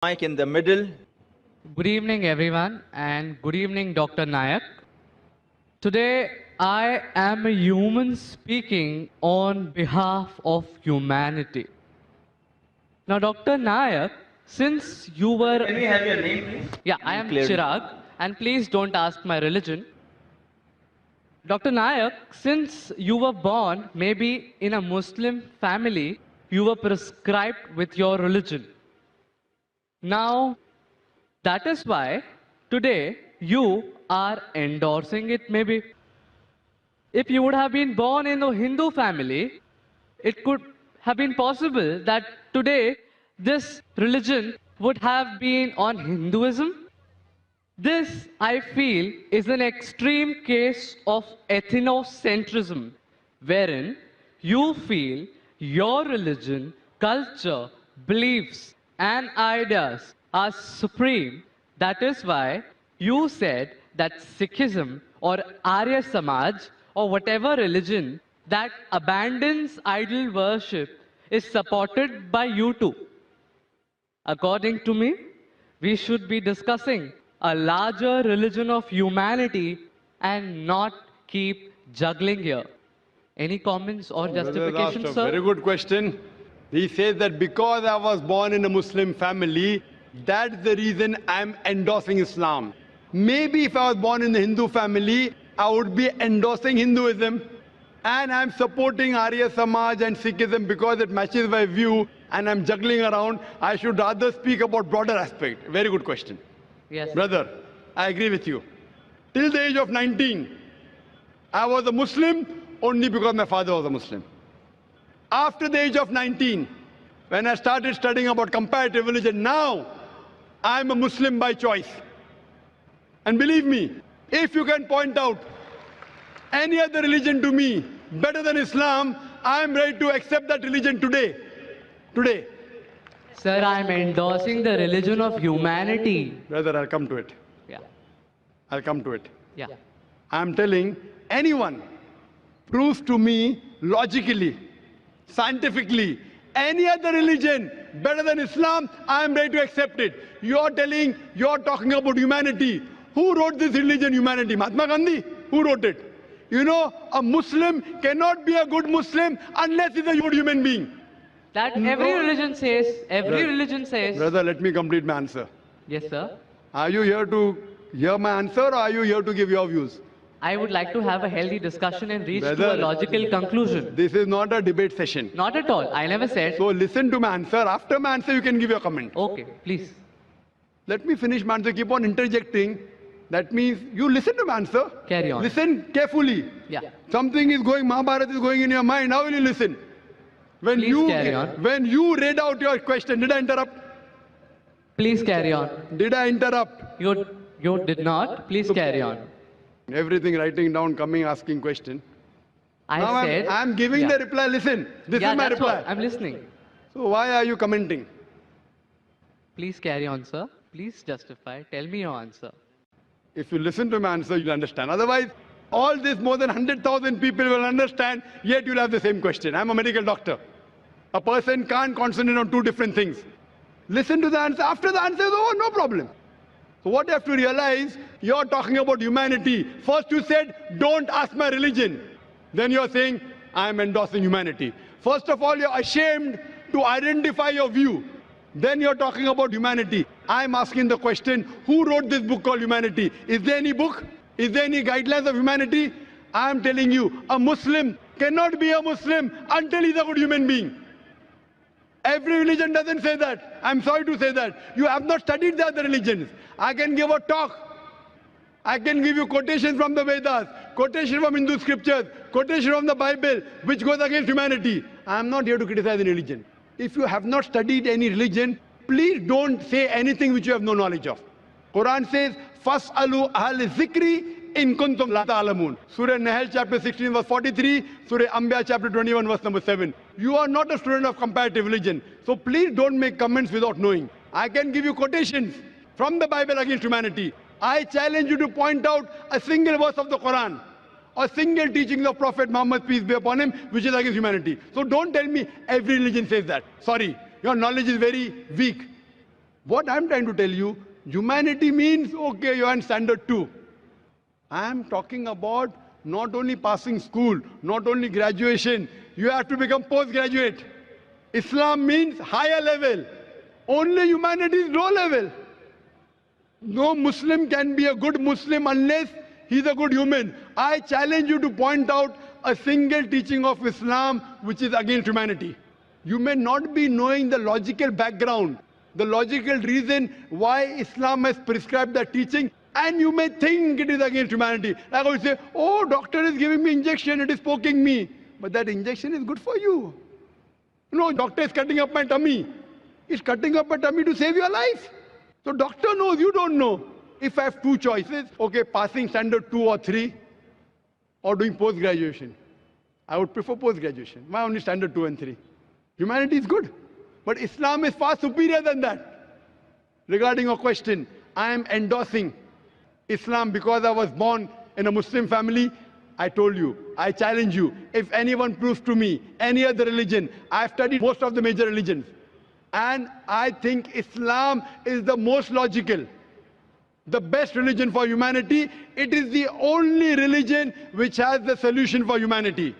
Mic in the middle. Good evening, everyone, and good evening, Dr. Nayak. Today, I am a human speaking on behalf of humanity. Now, Dr. Nayak, since you were. Can we have your name, please? Yeah, I am Clearly. Chirag, and please don't ask my religion. Dr. Nayak, since you were born maybe in a Muslim family, you were prescribed with your religion. Now, that is why today you are endorsing it maybe. If you would have been born in a Hindu family, it could have been possible that today this religion would have been on Hinduism. This, I feel, is an extreme case of ethnocentrism, wherein you feel your religion, culture, beliefs, and ideas are supreme. That is why you said that Sikhism or Arya Samaj or whatever religion that abandons idol worship is supported by you too. According to me, we should be discussing a larger religion of humanity and not keep juggling here. Any comments or justifications, Asked a sir? very good question. He says that because I was born in a Muslim family, that's the reason I'm endorsing Islam. Maybe if I was born in the Hindu family, I would be endorsing Hinduism. And I'm supporting Arya Samaj and Sikhism because it matches my view and I'm juggling around. I should rather speak about broader aspect. Very good question. Yes. Brother, I agree with you. Till the age of 19, I was a Muslim only because my father was a Muslim. After the age of 19, when I started studying about comparative religion, now I'm a Muslim by choice. And believe me, if you can point out any other religion to me better than Islam, I'm ready to accept that religion today. Today. Sir, I'm endorsing the religion of humanity. Brother, I'll come to it. Yeah. I'll come to it. Yeah. I'm telling anyone proves to me logically, scientifically, any other religion better than Islam, I am ready to accept it. You're talking about humanity. Who wrote this religion, humanity? Mahatma Gandhi? Who wrote it? You know, a Muslim cannot be a good Muslim unless he's a good human being. That every religion says, religion says. Brother, let me complete my answer. Yes, sir. Are you here to hear my answer or are you here to give your views? I would like to have a healthy discussion and reach to a Brother, logical conclusion. This is not a debate session. Not at all. I never said. So listen to my answer. After my answer, you can give your comment. Okay, please. Let me finish my answer. Keep on interjecting. That means you listen to my answer. Carry on. Listen carefully. Yeah. Something is going, Mahabharata is going in your mind. How will you listen? When Please carry on. When you read out your question, did I interrupt? Please carry on. Did I interrupt? You did not. Please carry on. Everything writing down, coming, asking question. Now said. I'm giving the reply. Listen, this is my that's reply. what I'm listening. So why are you commenting? Please carry on, sir. Please justify. Tell me your answer. If you listen to my answer, you'll understand. Otherwise, all this more than 100,000 people will understand, yet you'll have the same question. I'm a medical doctor. A person can't concentrate on two different things. Listen to the answer. After the answer is over, no problem. So what you have to realize, you're talking about humanity. First you said, don't ask my religion. Then you're saying, I'm endorsing humanity. First of all, you're ashamed to identify your view. Then you're talking about humanity. I'm asking the question, who wrote this book called Humanity? Is there any book? Is there any guidelines of humanity? I'm telling you, a Muslim cannot be a Muslim until he's a good human being. Every religion doesn't say that. I'm sorry to say that. You have not studied the other religions. I can give a talk. I can give you quotations from the Vedas, quotation from Hindu scriptures, quotation from the Bible, which goes against humanity. I'm not here to criticize any religion. If you have not studied any religion, please don't say anything which you have no knowledge of. Quran says, Fas'alu ahl zikri in kuntum la ta'lamun. Surah Nahl chapter 16 verse 43, Surah Anbiya chapter 21 verse number 7. You are not a student of comparative religion. So please don't make comments without knowing. I can give you quotations from the Bible against humanity. I challenge you to point out a single verse of the Quran or single teaching of Prophet Muhammad, peace be upon him, which is against humanity. So don't tell me every religion says that. Sorry, your knowledge is very weak. What I'm trying to tell you, humanity means, okay, you're in standard 2. I'm talking about not only passing school, not only graduation, you have to become postgraduate. Islam means higher level. Only humanity is low level. No Muslim can be a good Muslim unless he's a good human. I challenge you to point out a single teaching of Islam which is against humanity. You may not be knowing the logical background, the logical reason why Islam has prescribed that teaching, and you may think it is against humanity. Like I would say, oh, doctor is giving me injection, it is poking me. But that injection is good for you. No, doctor is cutting up my tummy. He's cutting up my tummy to save your life. So doctor knows, you don't know. If I have two choices, okay, passing standard 2 or 3 or doing post-graduation, I would prefer post-graduation. Why only standard 2 and 3? Humanity is good. But Islam is far superior than that. Regarding your question, I am endorsing Islam because I was born in a Muslim family. I told you, I challenge you, if anyone proves to me any other religion, I've studied most of the major religions, and I think Islam is the most logical, the best religion for humanity. It is the only religion which has the solution for humanity.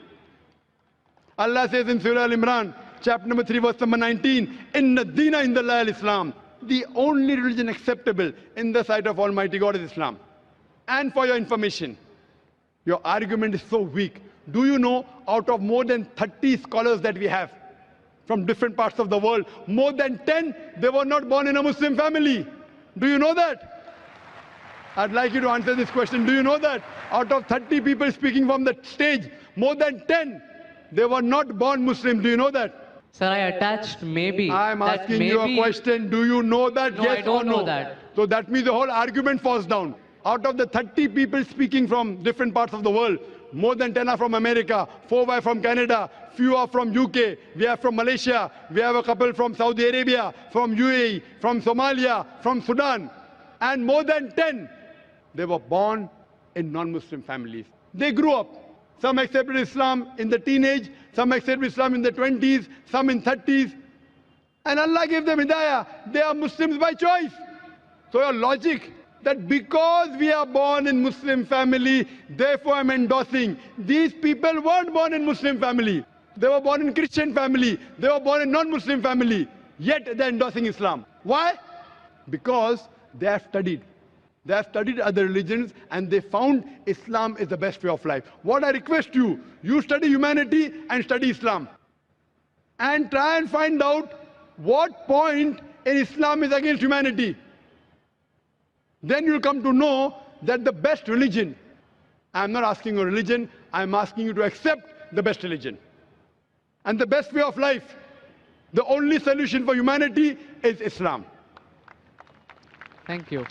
Allah says in Surah Al-Imran, chapter number 3, verse number 19, Inna Dina Indallah al-Islam. The only religion acceptable in the sight of Almighty God is Islam. And for your information, your argument is so weak. Do you know, out of more than 30 scholars that we have from different parts of the world, more than 10, they were not born in a Muslim family. Do you know that? I'd like you to answer this question. Do you know that? Out of 30 people speaking from the stage, more than 10, they were not born Muslim. Do you know that? Sir, I attached maybe. I'm asking you a question. Do you know that? No, yes I don't or no? know that. So that means the whole argument falls down. Out of the 30 people speaking from different parts of the world, more than 10 are from America, 4 are from Canada, few are from UK, we are from Malaysia, we have a couple from Saudi Arabia, from UAE, from Somalia, from Sudan, and more than 10, they were born in non-Muslim families. They grew up. Some accepted Islam in the teenage, some accepted Islam in the 20s, some in 30s. And Allah gave them hidayah. They are Muslims by choice. So your logic that because we are born in Muslim family, therefore I'm endorsing. These people weren't born in Muslim family. They were born in Christian family. They were born in non-Muslim family. Yet they're endorsing Islam. Why? Because they have studied. They have studied other religions and they found Islam is the best way of life. What I request you, you study humanity and study Islam. And try and find out what point in Islam is against humanity. Then you'll come to know that the best religion, I'm not asking you religion, I'm asking you to accept the best religion. And the best way of life, the only solution for humanity is Islam. Thank you.